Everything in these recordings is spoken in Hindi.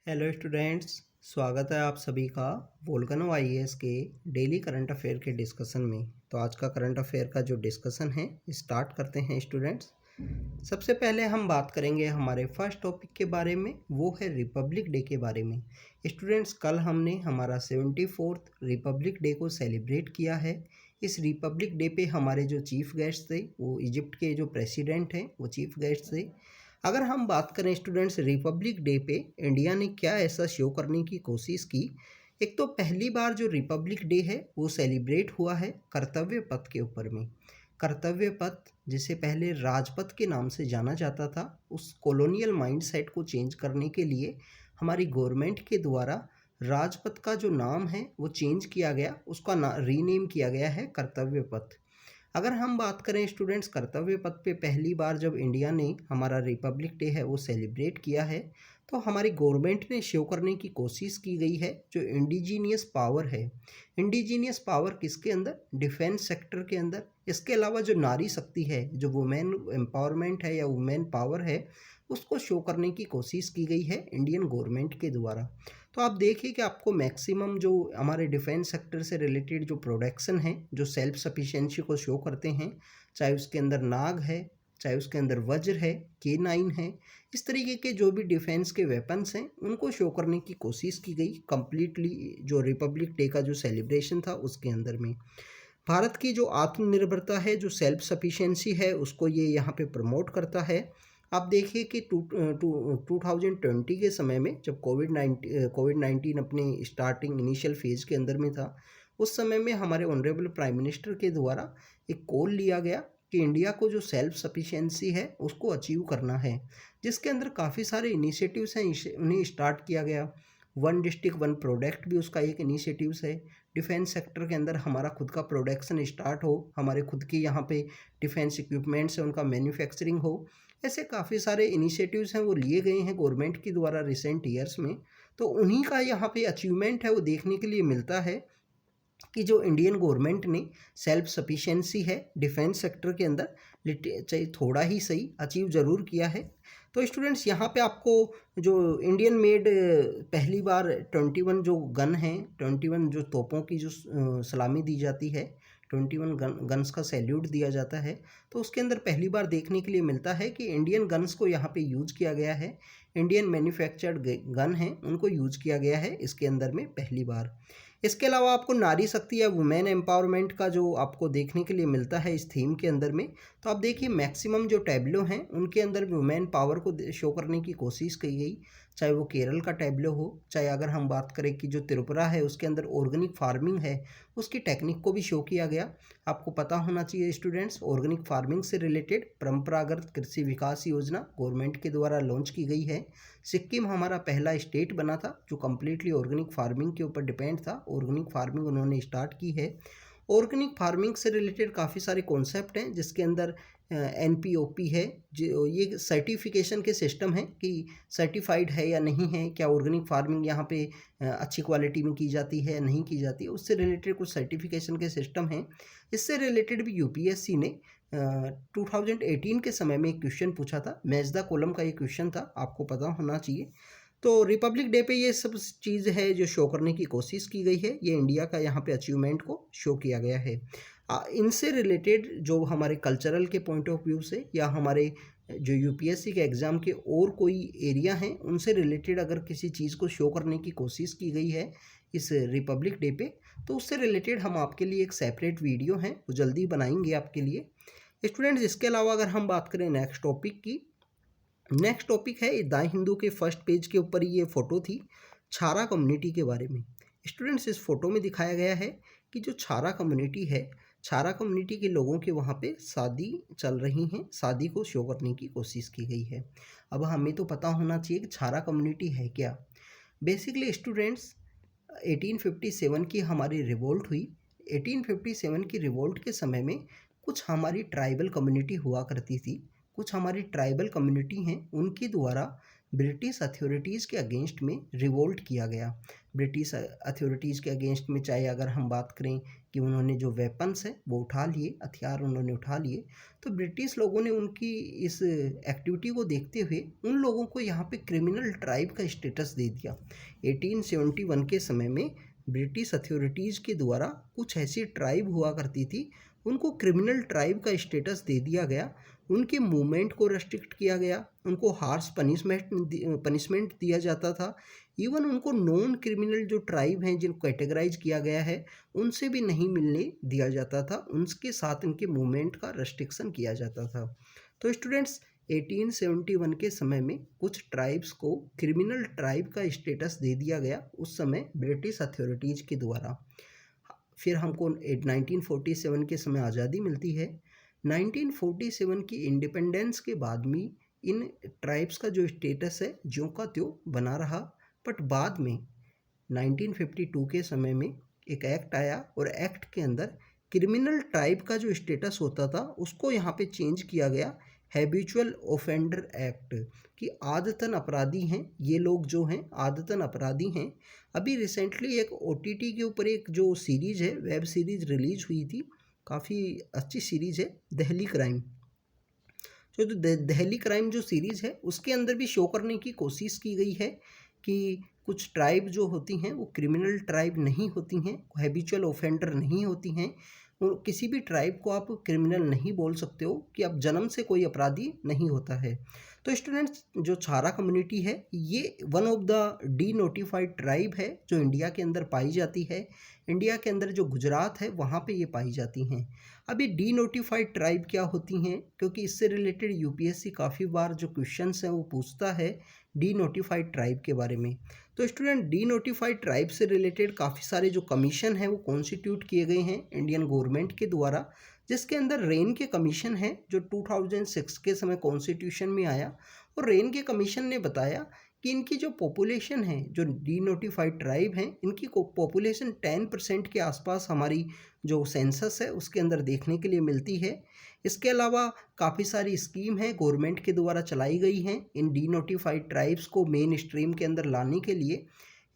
हेलो स्टूडेंट्स, स्वागत है आप सभी का वोल्केनो आईएएस के डेली करंट अफेयर के डिस्कशन में। तो आज का करंट अफेयर का जो डिस्कशन है स्टार्ट करते हैं स्टूडेंट्स। सबसे पहले हम बात करेंगे हमारे फर्स्ट टॉपिक के बारे में, वो है रिपब्लिक डे के बारे में। स्टूडेंट्स, कल हमने हमारा 74th रिपब्लिक डे को सेलिब्रेट किया है। इस रिपब्लिक डे पे हमारे जो चीफ गेस्ट थे वो इजिप्ट के जो प्रेसिडेंट हैं वो चीफ गेस्ट थे। अगर हम बात करें स्टूडेंट्स, रिपब्लिक डे पे इंडिया ने क्या ऐसा शो करने की कोशिश की। एक तो पहली बार जो रिपब्लिक डे है वो सेलिब्रेट हुआ है कर्तव्य पथ के ऊपर में। कर्तव्य पथ, जिसे पहले राजपथ के नाम से जाना जाता था, उस कॉलोनियल माइंडसेट को चेंज करने के लिए हमारी गवर्नमेंट के द्वारा राजपथ का जो नाम है वो चेंज किया गया, उसका रीनेम किया गया है कर्तव्य पथ। अगर हम बात करें स्टूडेंट्स, कर्तव्य पथ पे पहली बार जब इंडिया ने हमारा रिपब्लिक डे है वो सेलिब्रेट किया है, तो हमारी गवर्नमेंट ने शो करने की कोशिश की गई है जो इंडिजीनियस पावर है। इंडिजीनियस पावर किसके अंदर? डिफेंस सेक्टर के अंदर। इसके अलावा जो नारी शक्ति है, जो वुमेन एम्पावरमेंट है या वुमेन पावर है, उसको शो करने की कोशिश की गई है इंडियन गवर्नमेंट के द्वारा। तो आप देखिए कि आपको मैक्सिमम जो हमारे डिफेंस सेक्टर से रिलेटेड जो प्रोडक्शन है, जो सेल्फ सफिशिएंसी को शो करते हैं, चाहे उसके अंदर नाग है, चाहे उसके अंदर वज्र है, K9 है, इस तरीके के जो भी डिफेंस के वेपन्स हैं उनको शो करने की कोशिश की गई कंप्लीटली जो रिपब्लिक डे का जो सेलिब्रेशन था उसके अंदर में। भारत की जो आत्मनिर्भरता है, जो सेल्फ सफिशिएंसी है, उसको ये यहाँ पे प्रमोट करता है। आप देखिए कि 2020 के समय में जब कोविड 19 अपने स्टार्टिंग इनिशियल फेज के अंदर में था, उस समय में हमारे ऑनरेबल प्राइम मिनिस्टर के द्वारा एक कॉल लिया गया कि इंडिया को जो सेल्फ सफिशिएंसी है उसको अचीव करना है, जिसके अंदर काफ़ी सारे इनिशिएटिव्स हैं, उन्हें स्टार्ट किया गया। वन डिस्ट्रिक्ट वन प्रोडक्ट भी उसका एक इनिशिएटिव्स है। डिफेंस सेक्टर के अंदर हमारा खुद का प्रोडक्शन स्टार्ट हो, हमारे खुद की यहाँ पे डिफेंस इक्विपमेंट्स हैं उनका मैन्युफैक्चरिंग हो, ऐसे काफ़ी सारे इनिशिएटिव्स हैं वो लिए गए हैं गवर्नमेंट के द्वारा रिसेंट ईयर्स में। तो उन्हीं का यहाँ पे अचीवमेंट है वो देखने के लिए मिलता है कि जो इंडियन गवर्नमेंट ने सेल्फ सफिशिएंसी है डिफेंस सेक्टर के अंदर, चाहे थोड़ा ही सही, अचीव ज़रूर किया है। तो स्टूडेंट्स, यहाँ पे आपको जो इंडियन मेड पहली बार 21 जो गन हैं, 21 जो तोपों की जो सलामी दी जाती है, 21 गन्स का सैल्यूट दिया जाता है, तो उसके अंदर पहली बार देखने के लिए मिलता है कि इंडियन गन्स को यहाँ पे यूज़ किया गया है। इंडियन मैन्युफैक्चर्ड गन हैं उनको यूज़ किया गया है इसके अंदर में पहली बार। इसके अलावा आपको नारी शक्ति या वुमेन एम्पावरमेंट का जो आपको देखने के लिए मिलता है इस थीम के अंदर में, तो आप देखिए मैक्सिमम जो टैब्लो हैं उनके अंदर वुमेन पावर को शो करने की कोशिश की गई, चाहे वो केरल का टैब्लो हो, चाहे अगर हम बात करें कि जो त्रिपुरा है उसके अंदर ऑर्गेनिक फार्मिंग है उसकी टेक्निक को भी शो किया गया। आपको पता होना चाहिए स्टूडेंट्स, ऑर्गेनिक फार्मिंग से रिलेटेड परंपरागत कृषि विकास योजना गवर्नमेंट के द्वारा लॉन्च की गई है। सिक्किम हमारा पहला स्टेट बना था जो कम्प्लीटली ऑर्गेनिक फार्मिंग के ऊपर डिपेंड था, ऑर्गेनिक फार्मिंग उन्होंने स्टार्ट की है। ऑर्गेनिक फार्मिंग से रिलेटेड काफ़ी सारे कॉन्सेप्ट हैं जिसके अंदर NPOP है, जो ये सर्टिफिकेशन के सिस्टम है कि सर्टिफाइड है या नहीं है, क्या ऑर्गेनिक फार्मिंग यहाँ पे अच्छी क्वालिटी में की जाती है नहीं की जाती है, उससे रिलेटेड कुछ सर्टिफिकेशन के सिस्टम हैं। इससे रिलेटेड भी UPSC ने 2018 के समय में एक क्वेश्चन पूछा था, मैच द कॉलम का ये क्वेश्चन था, आपको पता होना चाहिए। तो रिपब्लिक डे पे ये सब चीज़ है जो शो करने की कोशिश की गई है, ये इंडिया का यहाँ पे अचीवमेंट को शो किया गया है। इनसे रिलेटेड जो हमारे कल्चरल के पॉइंट ऑफ व्यू से या हमारे जो UPSC के एग्ज़ाम के और कोई एरिया हैं उनसे रिलेटेड अगर किसी चीज़ को शो करने की कोशिश की गई है इस रिपब्लिक डे पे, तो उससे रिलेटेड हम आपके लिए एक सेपरेट वीडियो है वो जल्दी बनाएंगे आपके लिए स्टूडेंट्स। इसके अलावा अगर हम बात करें नेक्स्ट टॉपिक की, नेक्स्ट टॉपिक है द हिंदू के फर्स्ट पेज के ऊपर ये फ़ोटो थी छारा कम्युनिटी के बारे में। स्टूडेंट्स, इस फोटो में दिखाया गया है कि जो छारा कम्युनिटी है, छारा कम्युनिटी के लोगों के वहाँ पे शादी चल रही हैं, शादी को शो करने की कोशिश की गई है। अब हमें तो पता होना चाहिए कि छारा कम्युनिटी है क्या। बेसिकली स्टूडेंट्स, 1857 की हमारी रिवोल्ट हुई। 1857 की रिवोल्ट के समय में कुछ हमारी ट्राइबल कम्युनिटी हुआ करती थी, कुछ हमारी ट्राइबल कम्युनिटी हैं उनके द्वारा ब्रिटिश अथॉरिटीज़ के अगेंस्ट में रिवोल्ट किया गया। ब्रिटिश अथॉरिटीज़ के अगेंस्ट में, चाहे अगर हम बात करें कि उन्होंने जो वेपन्स है वो उठा लिए, हथियार उन्होंने उठा लिए। तो ब्रिटिश लोगों ने उनकी इस एक्टिविटी को देखते हुए उन लोगों को यहाँ पे क्रिमिनल ट्राइब का स्टेटस दे दिया। 1871 के समय में ब्रिटिश अथॉरिटीज़ के द्वारा कुछ ऐसी ट्राइब हुआ करती थी, उनको क्रिमिनल ट्राइब का स्टेटस दे दिया गया। उनके मूवमेंट को रेस्ट्रिक्ट किया गया, उनको हार्श पनिशमेंट दिया जाता था। इवन उनको नॉन क्रिमिनल जो ट्राइब हैं जिनको कैटेगराइज किया गया है उनसे भी नहीं मिलने दिया जाता था, उनके साथ इनके मूवमेंट का रेस्ट्रिक्शन किया जाता था। तो स्टूडेंट्स 1871 के समय में कुछ ट्राइब्स को क्रिमिनल ट्राइब का स्टेटस दे दिया गया उस समय ब्रिटिश अथॉरिटीज़ के द्वारा। फिर हमको 1947 के समय आज़ादी मिलती है। 1947 की इंडिपेंडेंस के बाद में इन ट्राइब्स का जो स्टेटस है ज्यों का त्यों बना रहा, बट बाद में 1952 के समय में एक एक्ट आया और एक्ट के अंदर क्रिमिनल ट्राइब का जो स्टेटस होता था उसको यहाँ पे चेंज किया गया, हैबिचुअल ऑफेंडर एक्ट, कि आदतन अपराधी हैं ये लोग, जो हैं आदतन अपराधी हैं। अभी रिसेंटली एक OTT के ऊपर एक जो सीरीज़ है, वेब सीरीज़ रिलीज हुई थी, काफ़ी अच्छी सीरीज़ है, दहली क्राइम। जो दहली क्राइम जो सीरीज़ है उसके अंदर भी शो करने की कोशिश की गई है कि कुछ ट्राइब जो होती हैं वो क्रिमिनल ट्राइब नहीं होती हैं, हैबिचुअल ऑफेंडर नहीं होती हैं। और किसी भी ट्राइब को आप क्रिमिनल नहीं बोल सकते हो कि आप जन्म से कोई अपराधी नहीं होता है। तो स्टूडेंट्स, जो छारा कम्युनिटी है ये one of the denotified tribe है जो इंडिया के अंदर पाई जाती है। इंडिया के अंदर जो गुजरात है वहाँ पे ये पाई जाती हैं। अभी डी नोटिफाइड ट्राइब क्या होती हैं, क्योंकि इससे रिलेटेड यूपीएससी काफ़ी बार जो क्वेश्चंस हैं वो पूछता है डी नोटिफाइड ट्राइब के बारे में। तो स्टूडेंट, डी नोटिफाइड ट्राइब से रिलेटेड काफ़ी सारे जो कमीशन हैं वो कॉन्स्टिट्यूट किए गए हैं इंडियन गवर्नमेंट के द्वारा, जिसके अंदर रेन के कमीशन है जो 2006 के समय कॉन्स्टिट्यूशन में आया। और रेन के कमीशन ने बताया कि इनकी जो पॉपुलेशन है, जो डी नोटिफाइड ट्राइब हैं, इनकी पॉपुलेशन 10% के आसपास हमारी जो सेंसस है उसके अंदर देखने के लिए मिलती है। इसके अलावा काफ़ी सारी स्कीम है गवर्नमेंट के द्वारा चलाई गई हैं इन डी नोटिफाइड ट्राइब्स को मेन स्ट्रीम के अंदर लाने के लिए।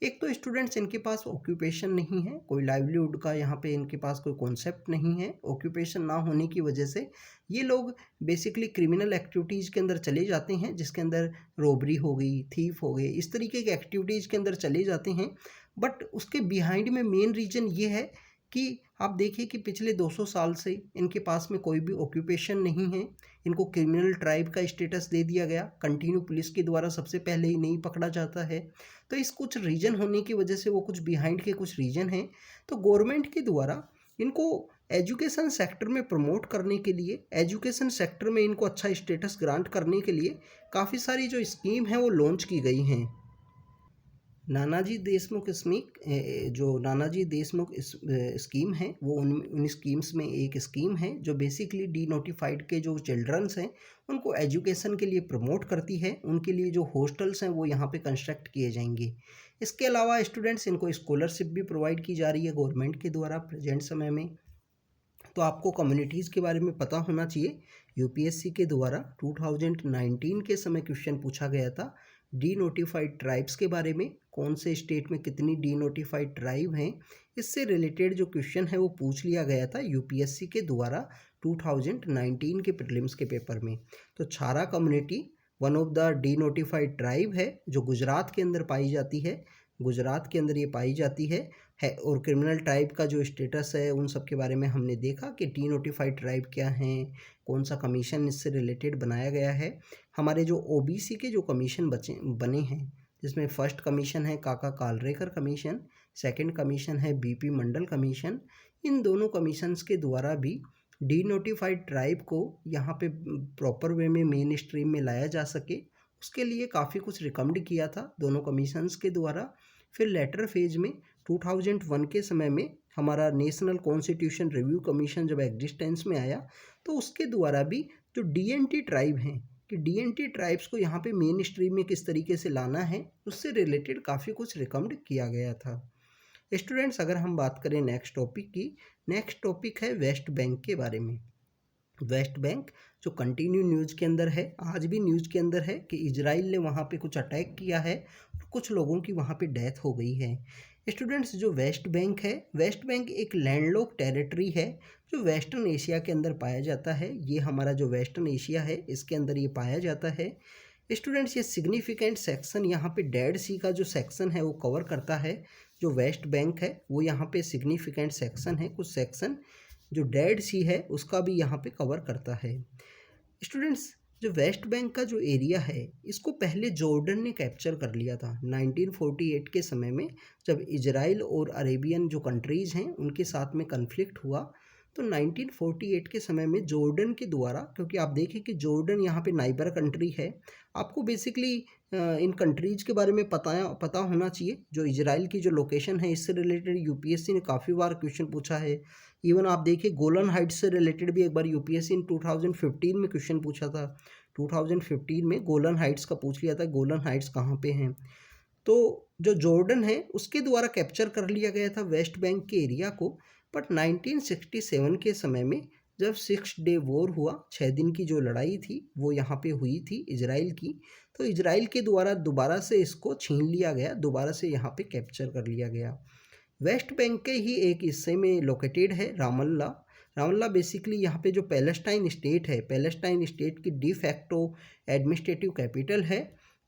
एक तो स्टूडेंट्स, इनके पास ऑक्यूपेशन नहीं है, कोई लाइवलीहुड का यहाँ पे इनके पास कोई कॉन्सेप्ट नहीं है। ऑक्यूपेशन ना होने की वजह से ये लोग बेसिकली क्रिमिनल एक्टिविटीज़ के अंदर चले जाते हैं, जिसके अंदर रॉबरी हो गई, थीफ हो गए, इस तरीके के एक्टिविटीज़ के अंदर चले जाते हैं। बट उसके बिहाइंड में मेन रीज़न ये है कि आप देखिए कि पिछले 200 साल से इनके पास में कोई भी ऑक्यूपेशन नहीं है, इनको क्रिमिनल ट्राइब का स्टेटस दे दिया गया, कंटिन्यू पुलिस के द्वारा सबसे पहले ही नहीं पकड़ा जाता है। तो इस कुछ रीजन होने की वजह से, वो कुछ बिहाइंड के कुछ रीजन हैं, तो गवर्नमेंट के द्वारा इनको एजुकेशन सेक्टर में प्रमोट करने के लिए, एजुकेशन सेक्टर में इनको अच्छा स्टेटस ग्रांट करने के लिए काफ़ी सारी जो स्कीम है वो लॉन्च की गई हैं। नानाजी देशमुख स्कीम है वो उन स्कीम्स में एक स्कीम है जो बेसिकली डी नोटिफाइड के जो चिल्ड्रंस हैं उनको एजुकेशन के लिए प्रमोट करती है। उनके लिए जो हॉस्टल्स हैं वो यहाँ पे कंस्ट्रक्ट किए जाएंगे। इसके अलावा स्टूडेंट्स, इनको स्कॉलरशिप भी प्रोवाइड की जा रही है गवर्नमेंट के द्वारा प्रेजेंट समय में। तो आपको कम्युनिटीज़ के बारे में पता होना चाहिए। यूपीएससी के द्वारा 2019 के समय क्वेश्चन पूछा गया था डी नोटिफाइड ट्राइब्स के बारे में, कौन से स्टेट में कितनी डी नोटिफाइड ट्राइब हैं, इससे रिलेटेड जो क्वेश्चन है वो पूछ लिया गया था यूपीएससी के द्वारा 2019 के प्रीलिम्स के पेपर में। तो Chhara community one of the denotified tribe है जो गुजरात के अंदर पाई जाती है, गुजरात के अंदर ये पाई जाती है। और क्रिमिनल ट्राइब का जो स्टेटस है उन सब के बारे में हमने देखा कि डी नोटिफाइड ट्राइब क्या हैं, कौन सा कमीशन इससे रिलेटेड बनाया गया है। हमारे जो ओबीसी के जो कमीशन बने हैं, जिसमें फर्स्ट कमीशन है काका कालरेकर कमीशन, सेकंड कमीशन है बीपी मंडल कमीशन। इन दोनों कमीशंस के द्वारा भी डी नोटिफाइड ट्राइब को यहाँ पे प्रॉपर वे में मेन स्ट्रीम में लाया जा सके, उसके लिए काफ़ी कुछ रिकमेंड किया था दोनों कमीशंस के द्वारा। फिर लेटर फेज में 2001 के समय में हमारा नेशनल कॉन्स्टिट्यूशन रिव्यू कमीशन जब एग्जिस्टेंस में आया, तो उसके द्वारा भी जो डीएनटी ट्राइब हैं कि डीएनटी ट्राइब्स को यहाँ पे मेन स्ट्रीम में किस तरीके से लाना है, उससे रिलेटेड काफ़ी कुछ रिकमेंड किया गया था। स्टूडेंट्स, अगर हम बात करें नेक्स्ट टॉपिक की, नेक्स्ट टॉपिक है वेस्ट बैंक के बारे में। वेस्ट बैंक जो कंटिन्यू न्यूज़ के अंदर है, आज भी न्यूज़ के अंदर है कि इजराइल ने वहाँ पे कुछ अटैक किया है और कुछ लोगों की वहाँ पे डेथ हो गई है। स्टूडेंट्स जो वेस्ट बैंक है, वेस्ट बैंक एक लैंडलॉक टेरिटरी है जो वेस्टर्न एशिया के अंदर पाया जाता है। ये हमारा जो वेस्टर्न एशिया है इसके अंदर ये पाया जाता है। स्टूडेंट्स ये सिग्निफिकेंट सेक्शन यहाँ पे डेड सी का जो सेक्शन है वो कवर करता है। जो वेस्ट बैंक है वो यहाँ पे सिग्निफिकेंट सेक्शन है, कुछ सेक्शन जो डेड सी है उसका भी यहाँ पे कवर करता है। स्टूडेंट्स जो वेस्ट बैंक का जो एरिया है इसको पहले जॉर्डन ने कैप्चर कर लिया था 1948 के समय में, जब इजराइल और अरेबियन जो कंट्रीज़ हैं उनके साथ में कन्फ्लिक्ट हुआ। तो 1948 के समय में जॉर्डन के द्वारा, क्योंकि आप देखें कि जॉर्डन यहाँ पे नाइबर कंट्री है, आपको बेसिकली इन कंट्रीज़ के बारे में पता होना चाहिए। जो इजराइल की जो लोकेशन है इससे रिलेटेड यूपीएससी ने काफ़ी बार क्वेश्चन पूछा है। इवन आप देखिए गोलन हाइट्स से रिलेटेड भी एक बार यूपीएससी ने 2015 में क्वेश्चन पूछा था। 2015 में गोलन हाइट्स का पूछ लिया था, गोलन हाइट्स कहाँ पे हैं। तो जो जॉर्डन है उसके द्वारा कैप्चर कर लिया गया था वेस्ट बैंक के एरिया को। बट 1967 के समय में जब 6 डे वॉर हुआ, 6 दिन की जो लड़ाई थी वो यहाँ पे हुई थी इजराइल की, तो इजराइल के द्वारा दोबारा से इसको छीन लिया गया, दोबारा से यहाँ पे कैप्चर कर लिया गया। वेस्ट बैंक के ही एक हिस्से में लोकेटेड है रामल्ला। रामल्ला बेसिकली यहाँ पे जो पैलेस्टाइन स्टेट है, पैलेस्टाइन स्टेट की डी फैक्टो एडमिनिस्ट्रेटिव कैपिटल है,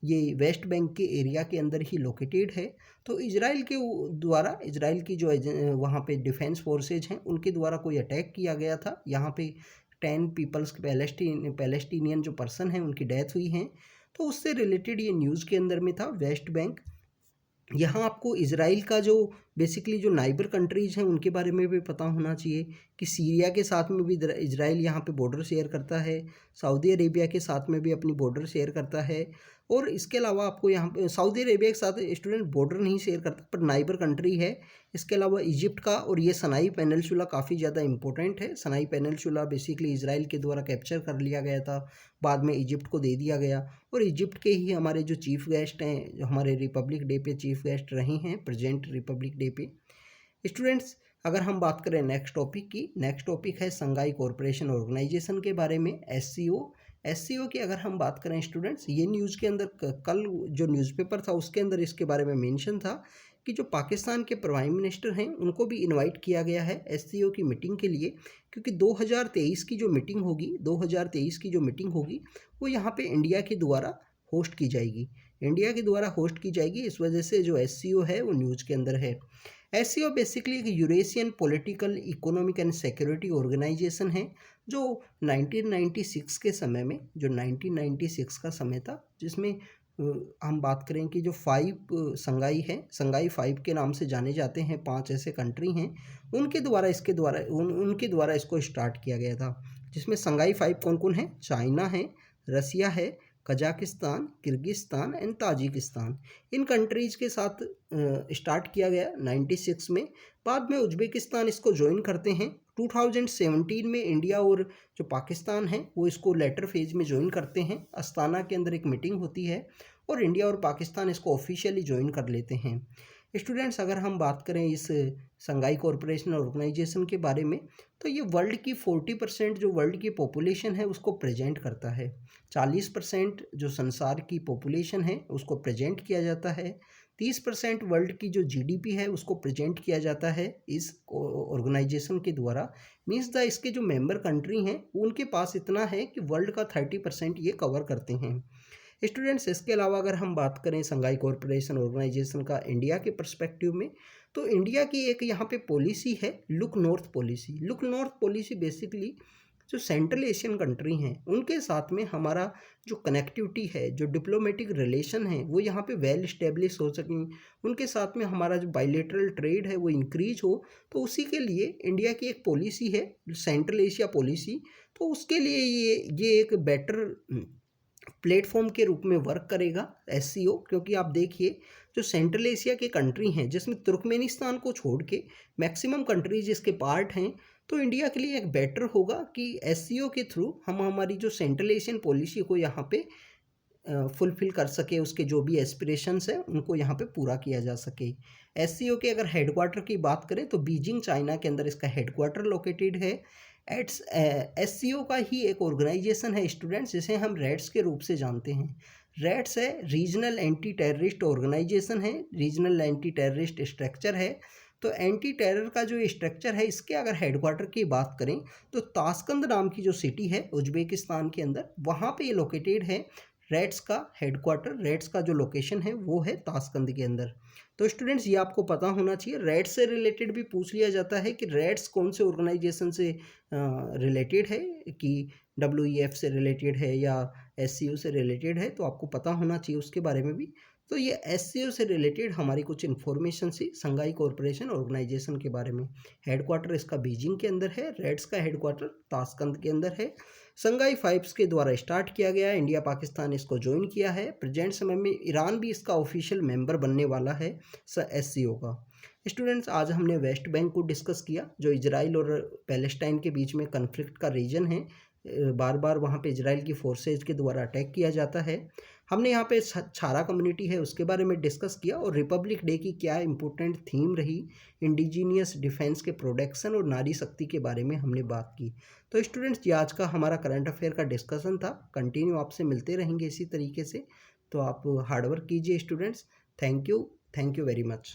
ये वेस्ट बैंक के एरिया के अंदर ही लोकेटेड है। तो इजराइल के द्वारा, इजराइल की जो वहाँ पे डिफेंस फोर्सेज हैं उनके द्वारा कोई अटैक किया गया था। यहाँ पे 10 पीपल्स पैलेस्टीनियन जो पर्सन हैं उनकी डेथ हुई हैं। तो उससे रिलेटेड ये न्यूज़ के अंदर में था वेस्ट बैंक। यहाँ आपको इजराइल का जो बेसिकली जो नाइबर कंट्रीज़ हैं उनके बारे में भी पता होना चाहिए कि सीरिया के साथ में भी इजराइल यहाँ पे बॉर्डर शेयर करता है, सऊदी अरेबिया के साथ में भी अपनी बॉर्डर शेयर करता है। और इसके अलावा आपको यहाँ पे सऊदी अरेबिया के साथ स्टूडेंट बॉर्डर नहीं शेयर करता पर नाइबर कंट्री है। इसके अलावा इजिप्ट का, और ये सनाई पेनिनसुला काफ़ी ज़्यादा इंपॉर्टेंट है। सनाई पेनिनसुला बेसिकली इजराइल के द्वारा कैप्चर कर लिया गया था, बाद में इजिप्ट को दे दिया गया। और इजिप्ट के ही हमारे जो चीफ गेस्ट हैं, जो हमारे रिपब्लिक डे पे चीफ गेस्ट रहे हैं प्रेजेंट रिपब्लिक डे पे। स्टूडेंट्स अगर हम बात करें नेक्स्ट टॉपिक की, नेक्स्ट टॉपिक है संघाई कॉरपोरेशन ऑर्गेनाइजेशन के बारे में, एससीओ की अगर हम बात करें स्टूडेंट्स, ये न्यूज़ के अंदर कल जो न्यूज़पेपर था उसके अंदर इसके बारे में मेंशन था कि जो पाकिस्तान के प्राइम मिनिस्टर हैं उनको भी इनवाइट किया गया है एससीओ की मीटिंग के लिए, क्योंकि 2023 की जो मीटिंग होगी, 2023 की जो मीटिंग होगी वो यहाँ पे इंडिया के द्वारा होस्ट की जाएगी, इंडिया के द्वारा होस्ट की जाएगी। इस वजह से जो एससीओ है वो न्यूज़ के अंदर है। एससीओ बेसिकली एक Eurasian political, economic and security organisation है जो 1996 के समय में, जो 1996 का समय था जिसमें हम बात करें कि जो 5 संघाई है, संघाई 5 के नाम से जाने जाते हैं, 5 ऐसे कंट्री हैं, उनके द्वारा इसको स्टार्ट किया गया था। जिसमें संघाई 5 कौन कौन है? चाइना है, रसिया है, Kazakhstan, Kyrgyzstan and Tajikistan. In countries के साथ स्टार्ट किया गया 96 में। बाद में उज्बेकिस्तान इसको ज्वाइन करते हैं। 2017 में इंडिया और जो पाकिस्तान है वो इसको लेटर फेज में ज्वाइन करते हैं। अस्ताना के अंदर एक मीटिंग होती है और इंडिया और पाकिस्तान इसको ऑफिशियली ज्वाइन कर लेते हैं। स्टूडेंट्स अगर हम बात करें इस संघाई कॉरपोरेशन ऑर्गेनाइजेशन के बारे में, तो ये वर्ल्ड की 40% जो वर्ल्ड की पॉपुलेशन है उसको प्रेजेंट करता है। 40% जो संसार की पॉपुलेशन है उसको प्रेजेंट किया जाता है। 30% वर्ल्ड की जो जीडीपी है उसको प्रेजेंट किया जाता है इस ऑर्गेनाइजेशन के द्वारा। मीन्स द इसके जो मेंबर कंट्री हैं उनके पास इतना है कि वर्ल्ड का 30% ये कवर करते हैं। स्टूडेंट्स इसके अलावा अगर हम बात करें संघाई कॉरपोरेशन ऑर्गेनाइजेशन का इंडिया के पर्सपेक्टिव में, तो इंडिया की एक यहाँ पे पॉलिसी है look north policy. Look north policy basically जो सेंट्रल एशियन कंट्री हैं उनके साथ में हमारा जो कनेक्टिविटी है, जो डिप्लोमेटिक रिलेशन है वो यहाँ पे वेल इस्टेब्लिश हो सकें, उनके साथ में हमारा जो बायलैटरल ट्रेड है वो इंक्रीज हो। तो उसी के लिए इंडिया की एक पॉलिसी है सेंट्रल एशिया पॉलिसी। तो उसके लिए ये एक बेटर प्लेटफॉर्म के रूप में वर्क करेगा एससीओ, क्योंकि आप देखिए जो सेंट्रल एशिया के कंट्री हैं जिसमें तुर्कमेनिस्तान को छोड़ के मैक्सिमम कंट्रीज इसके पार्ट हैं, तो इंडिया के लिए एक बेटर होगा कि एससीओ के थ्रू हम हमारी जो सेंट्रल एशियन पॉलिसी को यहाँ पे फुलफिल कर सके, उसके जो भी एस्पिरेशंस हैं उनको यहाँ पे पूरा किया जा सके। एससीओ के अगर हेडक्वार्टर की बात करें तो बीजिंग चाइना के अंदर इसका हेडक्वार्टर लोकेटेड है। एससीओ का ही एक ऑर्गेनाइजेशन है स्टूडेंट्स जिसे हम रेड्स के रूप से जानते हैं। रेड्स है रीजनल एंटी टेररिस्ट ऑर्गेनाइजेशन है, रीजनल एंटी टेररिस्ट स्ट्रक्चर है। तो एंटी टेरर का जो स्ट्रक्चर है, इसके अगर हेडक्वार्टर की बात करें तो ताशकंद नाम की जो सिटी है उज्बेकिस्तान के अंदर, वहाँ पे ये लोकेटेड है। रेड्स का हेडक्वार्टर, रेड्स का जो लोकेशन है वो है ताशकंद के अंदर। तो स्टूडेंट्स ये आपको पता होना चाहिए। रेड्स से रिलेटेड भी पूछ लिया जाता है कि रेड्स कौन से ऑर्गेनाइजेशन से रिलेटेड है, कि WEF से रिलेटेड है या SCO से रिलेटेड है, तो आपको पता होना चाहिए उसके बारे में भी। तो ये SCO से रिलेटेड हमारी कुछ इन्फॉर्मेशन सी संघाई कॉरपोरेशन ऑर्गेनाइजेशन के बारे में। हेडक्वार्टर इसका बीजिंग के अंदर है, रेड्स का हेडक्वार्टर ताशकंद के अंदर है। संघाई फाइव्स के द्वारा स्टार्ट किया गया, इंडिया पाकिस्तान इसको ज्वाइन किया है। प्रेजेंट समय में ईरान भी इसका ऑफिशियल मेंबर बनने वाला है SCO का। स्टूडेंट्स आज हमने वेस्ट बैंक को डिस्कस किया, जो इजराइल और पैलेस्टाइन के बीच में कन्फ्लिक्ट का रीजन है। बार बार वहाँ पे इजराइल की फोर्सेज के द्वारा अटैक किया जाता है। हमने यहाँ पे छारा कम्युनिटी है उसके बारे में डिस्कस किया, और रिपब्लिक डे की क्या इम्पोर्टेंट थीम रही, इंडिजीनियस डिफेंस के प्रोडक्शन और नारी शक्ति के बारे में हमने बात की। तो स्टूडेंट्स ये आज का हमारा करंट अफेयर का डिस्कशन था। कंटिन्यू आपसे मिलते रहेंगे इसी तरीके से, तो आप हार्डवर्क कीजिए students. Thank you very much.